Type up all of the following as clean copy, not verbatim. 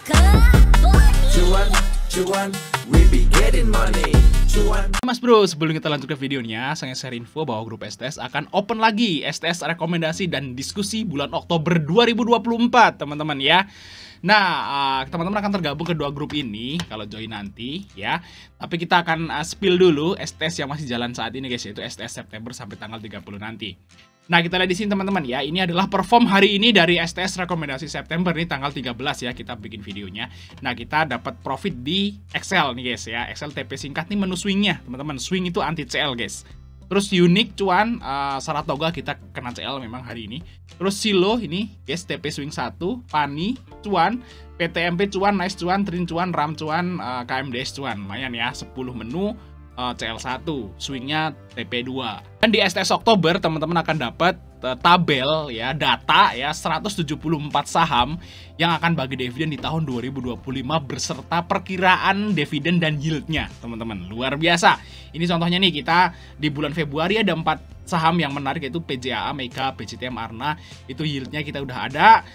Cuan, cuan, we be getting money. Cuan. Mas bro, sebelum kita lanjut ke videonya, saya share info bahwa grup STS akan open lagi STS rekomendasi dan diskusi bulan Oktober 2024, teman-teman ya. Nah, teman-teman akan tergabung ke dua grup ini kalau join nanti ya. Tapi kita akan spill dulu STS yang masih jalan saat ini guys, yaitu STS September sampai tanggal 30 nanti. Nah, kita lihat di sini teman-teman ya. Ini adalah perform hari ini dari STS rekomendasi September nih tanggal 13 ya, kita bikin videonya. Nah, kita dapat profit di Excel nih guys ya. Excel TP singkat nih menu swingnya, teman-teman. Swing itu anti CL guys. Terus unik cuan, Saratoga kita kena CL memang hari ini. Terus Silo ini guys, TP swing 1, Pani cuan, PTMP cuan, Nice cuan, Trin cuan, Ram cuan, KMDS cuan. Lumayan ya, 10 menu CL1, swingnya TP2. Dan di STS Oktober teman-teman akan dapat tabel ya, data ya, 174 saham yang akan bagi dividen di tahun 2025 berserta perkiraan dividen dan yieldnya, teman-teman. Luar biasa. Ini contohnya nih, kita di bulan Februari ada 4 saham yang menarik, yaitu PJAA, Mega, PCTM, Arna. Itu yieldnya kita udah ada,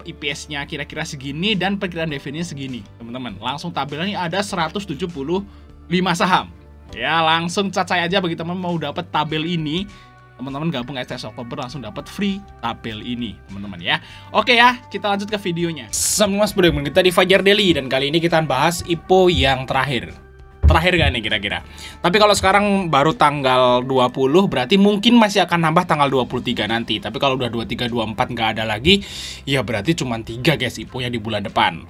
IPS-nya kira-kira segini dan perkiraan dividennya segini, teman-teman. Langsung tabelnya ada 175 saham. Ya, langsung cacai aja bagi teman mau dapat tabel ini. Teman-teman gabung STS Oktober langsung dapat free tabel ini, teman-teman ya. Oke ya, kita lanjut ke videonya. Semua sebelum kita di Fajar Daily, dan kali ini kita bahas IPO yang terakhir. Terakhir gak nih kira-kira? Tapi kalau sekarang baru tanggal 20, berarti mungkin masih akan nambah tanggal 23 nanti. Tapi kalau udah 23, 24 nggak ada lagi, ya berarti cuma 3 guys IPO-nya di bulan depan.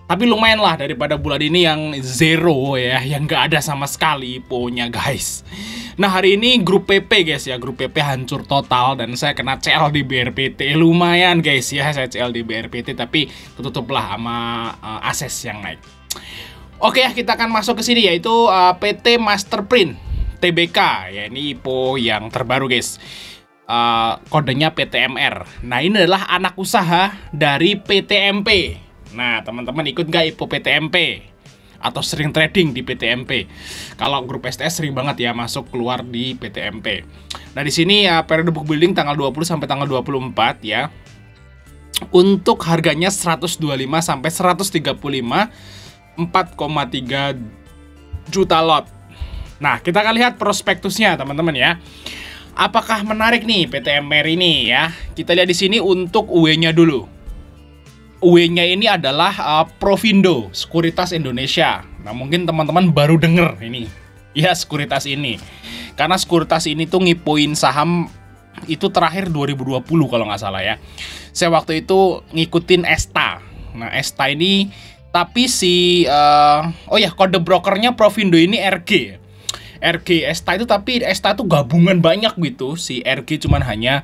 Tapi lumayan lah daripada bulan ini yang zero ya, yang nggak ada sama sekali IPO-nya guys. Nah, hari ini grup PP guys ya, grup PP hancur total dan saya kena CL di BRPT. Lumayan guys ya, saya CL di BRPT tapi ketutup lah sama Ases yang naik. Oke ya, kita akan masuk ke sini yaitu PT Masterprint TBK ya, ini IPO yang terbaru guys. Kodenya PTMR. Nah, ini adalah anak usaha dari PTMP. Nah, teman-teman ikut nggak IPO PTMP? Atau sering trading di PTMP? Kalau grup STS sering banget ya masuk keluar di PTMP. Nah, di sini ya periode book building tanggal 20 sampai tanggal 24 ya. Untuk harganya 125 sampai 135, 4,3 juta lot. Nah, kita akan lihat prospektusnya teman-teman ya. Apakah menarik nih PTMR ini ya? Kita lihat di sini untuk UE-nya dulu. UE-nya ini adalah Provindo, Sekuritas Indonesia. Nah, mungkin teman-teman baru denger ini. Ya, sekuritas ini. Karena sekuritas ini tuh ngipoin saham itu terakhir 2020 kalau nggak salah ya. Saya waktu itu ngikutin ESTA. Nah, ESTA ini tapi si kode brokernya Provindo ini RG. RG ESTA itu, tapi ESTA itu gabungan banyak gitu. Si RG cuman hanya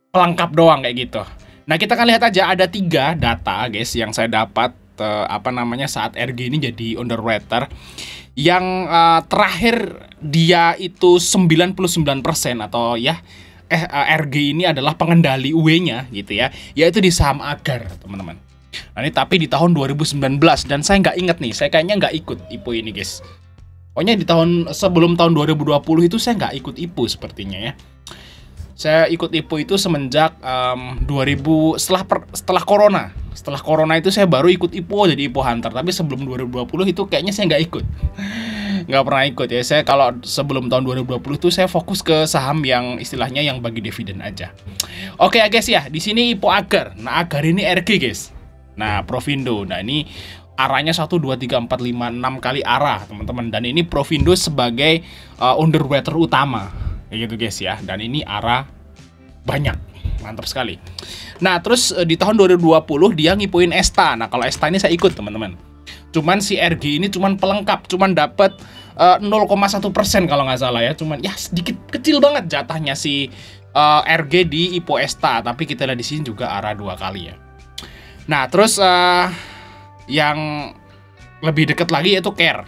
pelengkap doang kayak gitu. Nah, kita akan lihat aja ada 3 data guys yang saya dapat saat RG ini jadi underwater. Yang terakhir dia itu 99% atau ya RG ini adalah pengendali UE-nya gitu ya, yaitu di saham Agar, teman-teman. Nah, ini tapi di tahun 2019 dan saya nggak inget nih, saya kayaknya nggak ikut IPO ini guys. Pokoknya di sebelum tahun 2020 itu saya nggak ikut IPO sepertinya ya. Saya ikut IPO itu semenjak 2000 setelah corona. Setelah corona itu saya baru ikut IPO jadi IPO Hunter. Tapi sebelum 2020 itu kayaknya saya nggak ikut. Nggak pernah ikut ya. Saya kalau sebelum tahun 2020 itu saya fokus ke saham yang istilahnya yang bagi dividen aja. Oke ya guys ya, di sini IPO Agar. Nah, Agar ini RG guys. Nah, Provindo. Nah, ini arahnya 1, 2, 3, 4, 5, 6 kali arah teman-teman. Dan ini Provindo sebagai underwater utama. Kayak gitu guys ya, dan ini arah banyak, mantap sekali. Nah, terus di tahun 2020 dia ngipoin ESTA. Nah, kalau ESTA ini saya ikut teman-teman. Cuman si RG ini cuman pelengkap, cuman dapat 0,1% kalau nggak salah ya. Cuman ya sedikit kecil banget jatahnya si RG di IPO ESTA. Tapi kita lihat di sini juga arah 2 kali ya. Nah, terus yang lebih dekat lagi yaitu Care.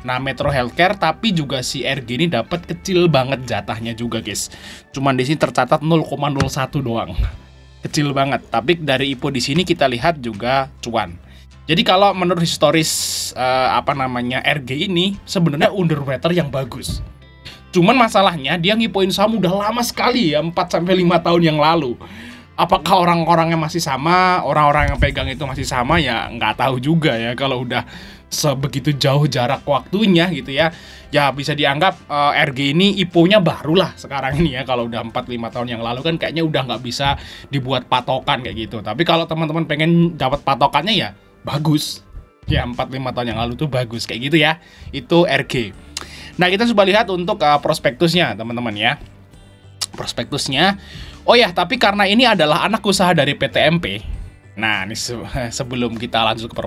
Nah, Metro Healthcare, tapi juga si RG ini dapat kecil banget jatahnya juga guys. Cuman di sini tercatat 0,01 doang. Kecil banget. Tapi dari IPO di sini kita lihat juga cuan. Jadi kalau menurut historis RG ini sebenarnya underwater yang bagus. Cuman masalahnya dia ngipoin saham udah lama sekali ya, 4 sampai 5 tahun yang lalu. apakah orang-orangnya masih sama, orang-orang yang pegang itu masih sama, ya nggak tahu juga ya kalau udah sebegitu jauh jarak waktunya gitu ya. Ya bisa dianggap RG ini IPO-nya barulah sekarang ini ya. Kalau udah 4-5 tahun yang lalu kan kayaknya udah nggak bisa dibuat patokan kayak gitu. Tapi kalau teman-teman pengen dapat patokannya ya bagus. Ya 4-5 tahun yang lalu tuh bagus kayak gitu ya. Itu RG. Nah kita coba lihat untuk prospektusnya teman-teman ya. Prospektusnya. Oh ya, tapi karena ini adalah anak usaha dari PT MP. Nah, ini sebelum kita lanjut ke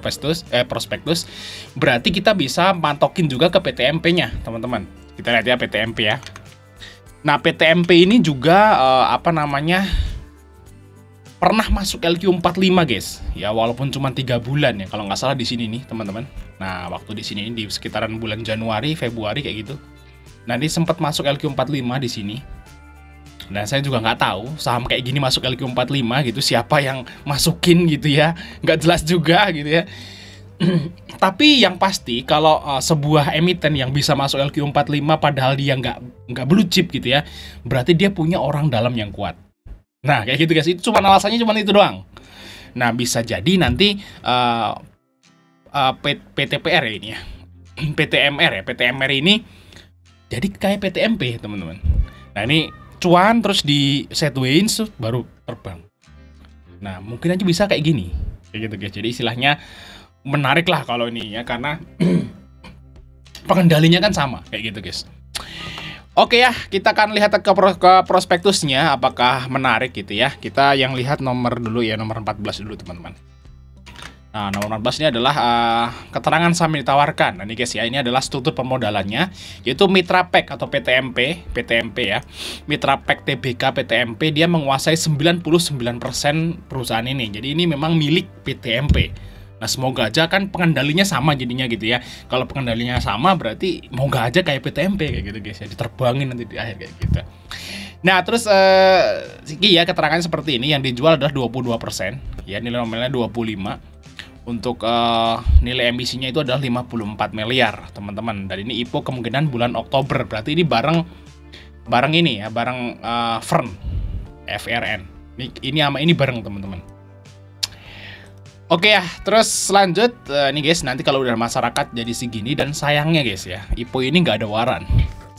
prospektus, berarti kita bisa mantokin juga ke PT MP-nya, teman-teman. Kita lihat ya PT MP ya. Nah, PT MP ini juga pernah masuk LQ45, guys. Ya, walaupun cuma 3 bulan ya, kalau nggak salah di sini nih, teman-teman. Nah, waktu di sini di sekitaran bulan Januari, Februari kayak gitu. Nah, ini sempat masuk LQ45 di sini. Nah, saya juga nggak tahu saham kayak gini masuk LQ45 gitu, siapa yang masukin gitu ya, nggak jelas juga gitu ya. Tapi yang pasti kalau sebuah emiten yang bisa masuk LQ45 padahal dia nggak blue chip gitu ya, berarti dia punya orang dalam yang kuat. Nah, kayak gitu guys, itu cuma alasannya cuma itu doang. Nah, bisa jadi nanti PTPR ini ya, PTMR ya, PTMR ini jadi kayak PTMP teman-teman. Nah, ini cuan terus di sideways baru terbang. Nah, mungkin aja bisa kayak gini. Kayak gitu guys. Jadi istilahnya menarik lah kalau ini ya, karena pengendalinya kan sama kayak gitu guys. Oke ya, kita akan lihat ke prospektusnya apakah menarik gitu ya. Kita yang lihat nomor dulu ya, nomor 14 dulu teman-teman. Nah, nomor 14 ini adalah keterangan saham yang ditawarkan. Nah, ini guys ya, ini adalah struktur permodalannya, yaitu Mitra Pack atau PTMP ya. Mitra Pack TBK PTMP, dia menguasai 99% perusahaan ini. Jadi ini memang milik PTMP. Nah, semoga aja kan pengendalinya sama jadinya gitu ya. Kalau pengendalinya sama berarti moga aja kayak PTMP kayak gitu guys ya, diterbangin nanti di akhir kayak gitu. Nah, terus ya keterangannya seperti ini, yang dijual adalah 22%, ya nilai nominalnya 25. Untuk nilai emisinya itu adalah 54 miliar teman-teman. Dan ini IPO kemungkinan bulan Oktober. Berarti ini bareng ini ya, bareng FRN. Ini bareng teman-teman. Oke ya, terus lanjut nih guys, nanti kalau udah masyarakat jadi segini, dan sayangnya guys ya, IPO ini nggak ada waran.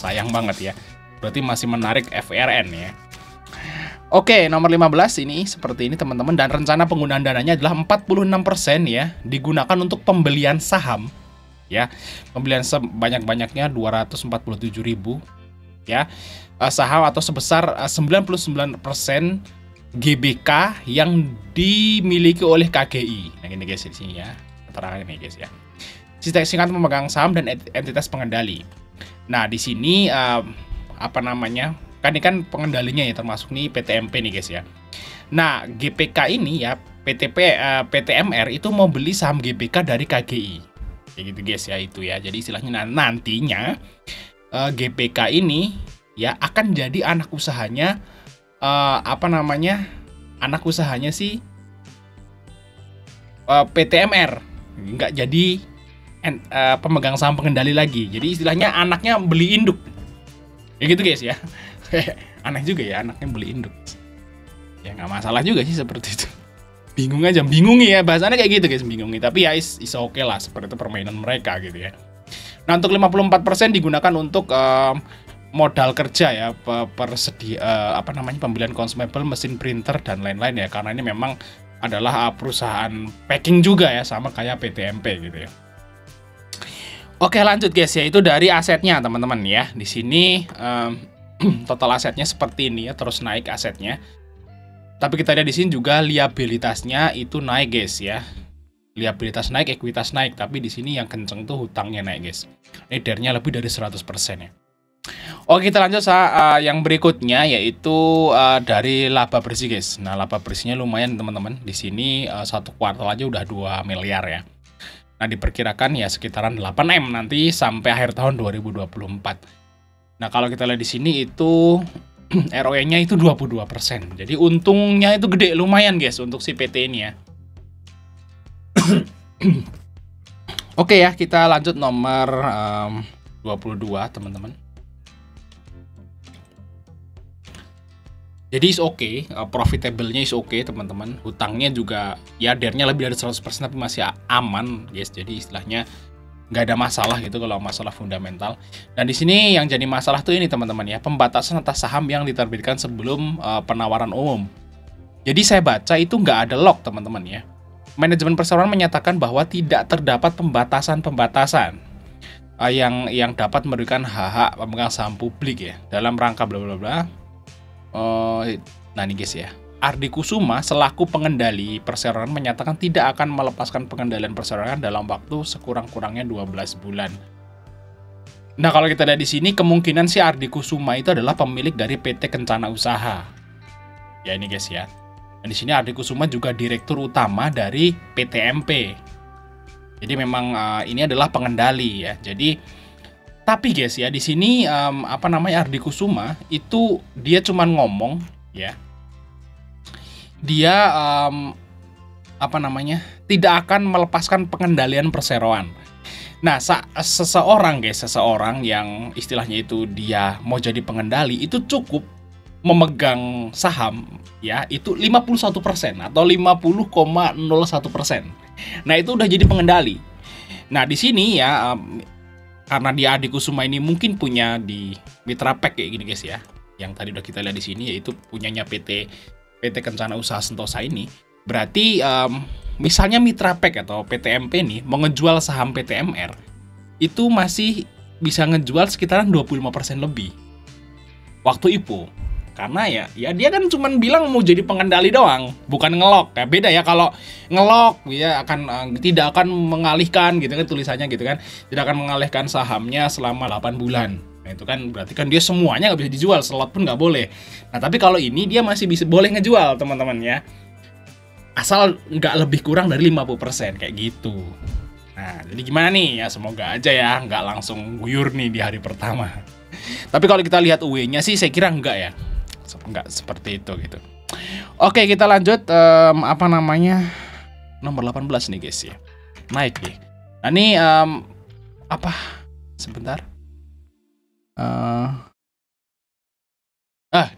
Sayang banget ya. Berarti masih menarik FRN ya. Oke, nomor 15 ini seperti ini teman-teman, dan rencana penggunaan dananya adalah 46% ya, digunakan untuk pembelian saham ya. Pembelian sebanyak-banyaknya 247.000 ya. Saham atau sebesar 99% GBK yang dimiliki oleh KGI. Nah, ini guys di sini ya. Keterangan ini guys ya. Singkat pemegang saham dan entitas pengendali. Nah, di sini kan ini kan pengendalinya ya, termasuk nih PTMP nih guys ya. Nah, GPK ini ya, PTMR itu mau beli saham GPK dari KGI. Kayak gitu guys ya, itu ya. Jadi istilahnya nantinya GPK ini ya akan jadi anak usahanya anak usahanya si PTMR. Nggak jadi pemegang saham pengendali lagi. Jadi istilahnya anaknya beli induk. Kayak gitu guys ya. Aneh juga ya, anaknya beli induk. Ya nggak masalah juga sih seperti itu. Bingung ya, bahasanya kayak gitu guys, bingungi. Tapi ya is oke lah, seperti itu permainan mereka gitu ya. Nah, untuk 54% digunakan untuk modal kerja ya, pembelian consumable, mesin printer dan lain-lain ya, karena ini memang adalah perusahaan packing juga ya, sama kayak PTMP gitu ya. Oke, lanjut guys ya, itu dari asetnya teman-teman ya. Di sini total asetnya seperti ini ya, terus naik asetnya. Tapi kita lihat di sini juga liabilitasnya itu naik guys ya. Liabilitas naik, ekuitas naik, tapi di sini yang kenceng tuh hutangnya naik guys. Ini DER-nya lebih dari 100% ya. Oke, kita lanjut yang berikutnya, yaitu dari laba bersih guys. Nah, laba bersihnya lumayan teman-teman. Di sini satu kuartal aja udah 2 miliar ya. Nah, diperkirakan ya sekitaran 8M nanti sampai akhir tahun 2024. Nah, kalau kita lihat di sini itu ROE-nya itu 22%. Jadi untungnya itu gede, lumayan guys untuk si PT ini ya. Oke ya, kita lanjut nomor 22 teman-teman. Jadi is okay, profitable-nya is okay teman-teman. Hutangnya juga ya DER-nya lebih dari 100% tapi masih aman guys. Jadi istilahnya nggak ada masalah gitu kalau masalah fundamental. Dan di sini yang jadi masalah tuh ini teman-teman ya, pembatasan atas saham yang diterbitkan sebelum penawaran umum. Jadi saya baca itu nggak ada lock teman-teman ya. Manajemen perseroan menyatakan bahwa tidak terdapat pembatasan-pembatasan yang dapat memberikan hak-hak pemegang saham publik ya dalam rangka bla bla bla. Nah ini guys ya, Ardi Kusuma selaku pengendali perseroan menyatakan tidak akan melepaskan pengendalian perseroan dalam waktu sekurang-kurangnya 12 bulan. Nah kalau kita lihat di sini kemungkinan si Ardi Kusuma itu adalah pemilik dari PT Kencana Usaha. Ya ini guys ya. Dan di sini Ardi Kusuma juga direktur utama dari PT MP. Jadi memang ini adalah pengendali ya. Jadi tapi guys ya di sini Ardi Kusuma itu dia cuman ngomong ya. Dia tidak akan melepaskan pengendalian perseroan. Nah, seseorang yang istilahnya itu dia mau jadi pengendali itu cukup memegang saham ya itu 51% atau 50,01%. Nah, itu udah jadi pengendali. Nah, di sini ya karena dia Ardi Kusuma ini mungkin punya di Mitra Pack kayak gini guys ya. Yang tadi udah kita lihat di sini yaitu punyanya PT Kencana Usaha Sentosa ini. Berarti misalnya Mitra Pack atau PT MP nih mau ngejual saham PT MR itu masih bisa ngejual sekitaran 25% lebih. Waktu IPO. Karena ya dia kan cuman bilang mau jadi pengendali doang, bukan ngelok. Ya beda ya kalau ngelok ya tidak akan mengalihkan gitu kan tulisannya gitu kan. Tidak akan mengalihkan sahamnya selama 8 bulan. Nah, itu kan berarti kan dia semuanya nggak bisa dijual, slot pun nggak boleh. Nah, tapi kalau ini dia masih bisa boleh ngejual, teman-teman ya. Asal nggak lebih kurang dari 50% kayak gitu. Nah, jadi gimana nih? Ya semoga aja ya nggak langsung guyur nih di hari pertama. Tapi kalau kita lihat UE-nya sih saya kira enggak ya. Enggak seperti itu gitu. Oke, kita lanjut nomor 18 nih guys ya. Naik nih. Nah, ini sebentar.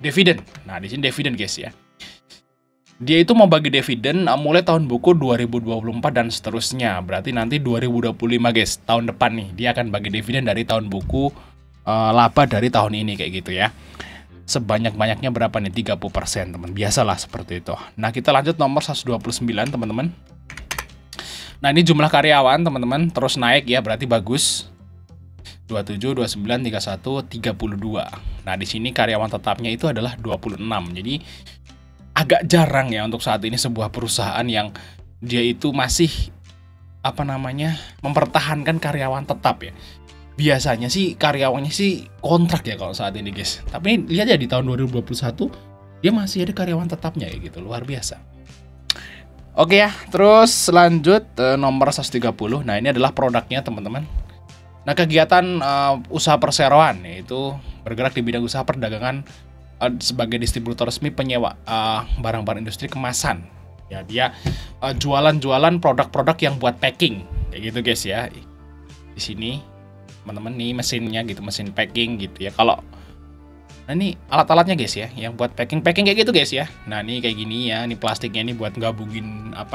Dividen. Nah, di sini dividen guys ya. Dia itu mau bagi dividen mulai tahun buku 2024 dan seterusnya. Berarti nanti 2025 guys, tahun depan nih dia akan bagi dividen dari tahun buku laba dari tahun ini kayak gitu ya. Sebanyak-banyaknya berapa nih? 30% teman. Biasalah seperti itu. Nah, kita lanjut nomor 129 teman-teman. Nah, ini jumlah karyawan teman-teman terus naik ya, berarti bagus. 27, 29, 31, 32. Nah, di sini karyawan tetapnya itu adalah 26. Jadi agak jarang ya untuk saat ini sebuah perusahaan yang dia itu masih mempertahankan karyawan tetap ya. Biasanya sih karyawannya sih kontrak ya kalau saat ini guys. Tapi lihat ya di tahun 2021 dia masih ada karyawan tetapnya ya gitu, luar biasa. Oke ya, terus lanjut nomor 130. Nah, ini adalah produknya teman-teman. Nah, kegiatan usaha perseroan yaitu bergerak di bidang usaha perdagangan sebagai distributor resmi penyewa barang-barang industri kemasan. Ya, dia jualan-jualan produk-produk yang buat packing kayak gitu guys ya. Di sini teman-teman nih mesinnya gitu, mesin packing gitu ya. Nah, ini alat-alatnya guys ya, yang buat packing kayak gitu guys ya. Nah, ini kayak gini ya, ini plastiknya ini buat gabungin 3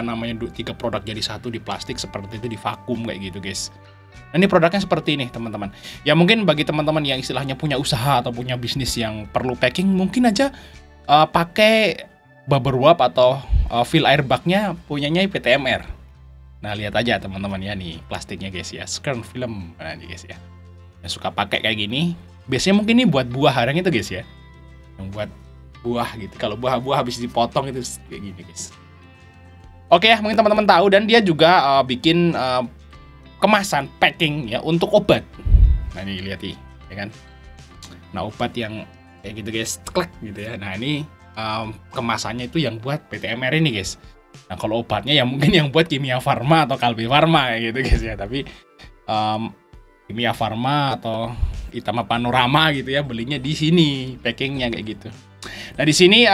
produk jadi satu di plastik seperti itu, di vakum kayak gitu guys. Nah, ini produknya seperti ini teman-teman. Ya mungkin bagi teman-teman yang istilahnya punya usaha atau punya bisnis yang perlu packing, mungkin aja pakai bubble wrap atau fill air bag-nya punyanya PT MR. Nah, lihat aja teman-teman ya nih plastiknya guys ya, Skern film. Nah, ini guys ya, yang suka pakai kayak gini biasanya mungkin ini buat buah harang itu guys ya, yang buat buah gitu. Kalau buah-buah habis dipotong itu kayak gini guys. Oke ya, mungkin teman-teman tahu. Dan dia juga bikin kemasan packing ya untuk obat. Nah, ini lihat nih ya kan. Nah, obat yang kayak gitu guys, klek gitu ya. Nah, ini kemasannya itu yang buat PT MR ini guys. Nah, kalau obatnya ya mungkin yang buat Kimia Farma atau Kalbe Farma kayak gitu guys ya. Tapi Kimia Farma atau Itama Panorama gitu ya belinya di sini, packingnya kayak gitu. Nah, di sini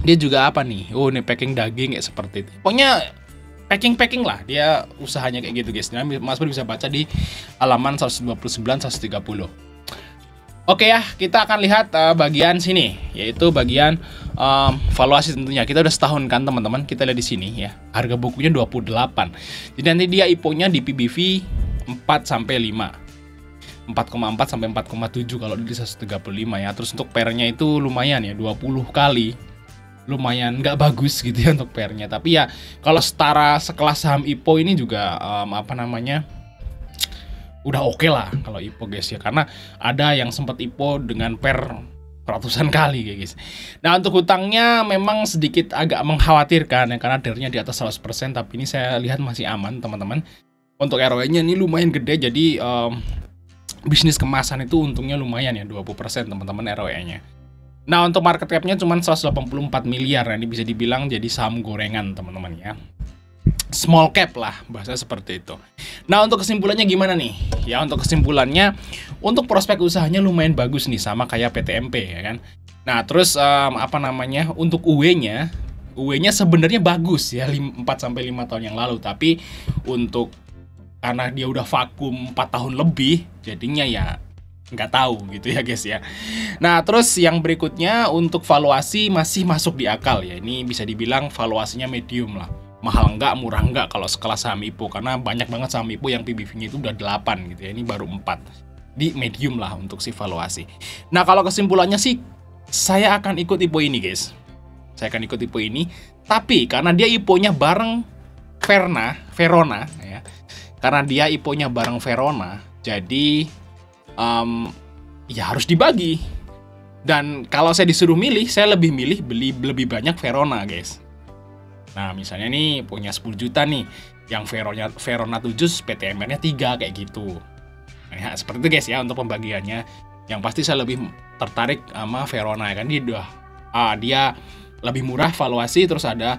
dia juga nih? Oh, ini packing daging kayak seperti itu. Pokoknya packing lah dia usahanya kayak gitu guys. Nah, Mas Bro bisa baca di halaman 129 130. Oke ya, kita akan lihat bagian sini, yaitu bagian valuasi tentunya. Kita udah setahun kan teman-teman, kita lihat di sini ya. Harga bukunya 28. Jadi nanti dia IPO-nya di PBV 4 sampai 5. 4,4 sampai 4,7 kalau di 135 ya. Terus untuk pair-nya itu lumayan ya, 20 kali. Lumayan nggak bagus gitu ya untuk pair-nya. Tapi ya kalau setara sekelas saham IPO ini juga udah oke lah kalau IPO guys ya, karena ada yang sempat IPO dengan pair ratusan kali guys. Nah untuk hutangnya memang sedikit agak mengkhawatirkan ya, karena DER-nya di atas 100%, tapi ini saya lihat masih aman teman-teman. Untuk ROE-nya ini lumayan gede, jadi bisnis kemasan itu untungnya lumayan ya, 20% teman-teman ROE-nya. Nah untuk market cap-nya cuma 184 miliar, nah, ini bisa dibilang jadi saham gorengan teman-teman ya. Small cap lah, bahasa seperti itu. Nah untuk kesimpulannya gimana nih? Ya untuk kesimpulannya, untuk prospek usahanya lumayan bagus nih, sama kayak PTMP ya kan. Nah terus untuk UE-nya sebenarnya bagus ya, 4 sampai 5 tahun yang lalu, tapi untuk karena dia udah vakum 4 tahun lebih, jadinya ya nggak tahu gitu ya guys ya. Nah terus yang berikutnya untuk valuasi masih masuk di akal ya. Ini bisa dibilang valuasinya medium lah. Mahal enggak, murah enggak kalau sekelas saham IPO, karena banyak banget saham IPO yang PBV-nya itu udah 8 gitu ya. Ini baru 4. Di medium lah untuk si valuasi. Nah, kalau kesimpulannya sih saya akan ikut IPO ini, guys. Saya akan ikut IPO ini, tapi karena dia IPO-nya bareng Verona ya. Karena dia IPO-nya bareng Verona, jadi ya harus dibagi. Dan kalau saya disuruh milih, saya lebih milih beli lebih banyak Verona, guys. Nah, misalnya nih punya 10 juta nih, yang Verona 7, PTMR-nya 3 kayak gitu. Nah, ya, seperti itu guys ya untuk pembagiannya. Yang pasti saya lebih tertarik sama Verona kan, dia lebih murah valuasi, terus ada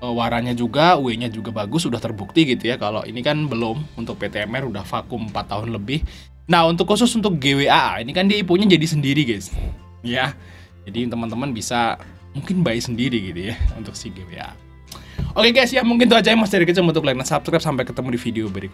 warnanya juga, UE-nya juga bagus, sudah terbukti gitu ya. Kalau ini kan belum, untuk PTMR udah vakum 4 tahun lebih. Nah, khusus untuk GWA, ini kan dia IPO-nya jadi sendiri guys. Ya. Jadi teman-teman bisa mungkin buy sendiri gitu ya untuk si GWA. Oke guys ya, mungkin itu aja yang Mas dari kecil untuk like dan subscribe. Sampai ketemu di video berikutnya.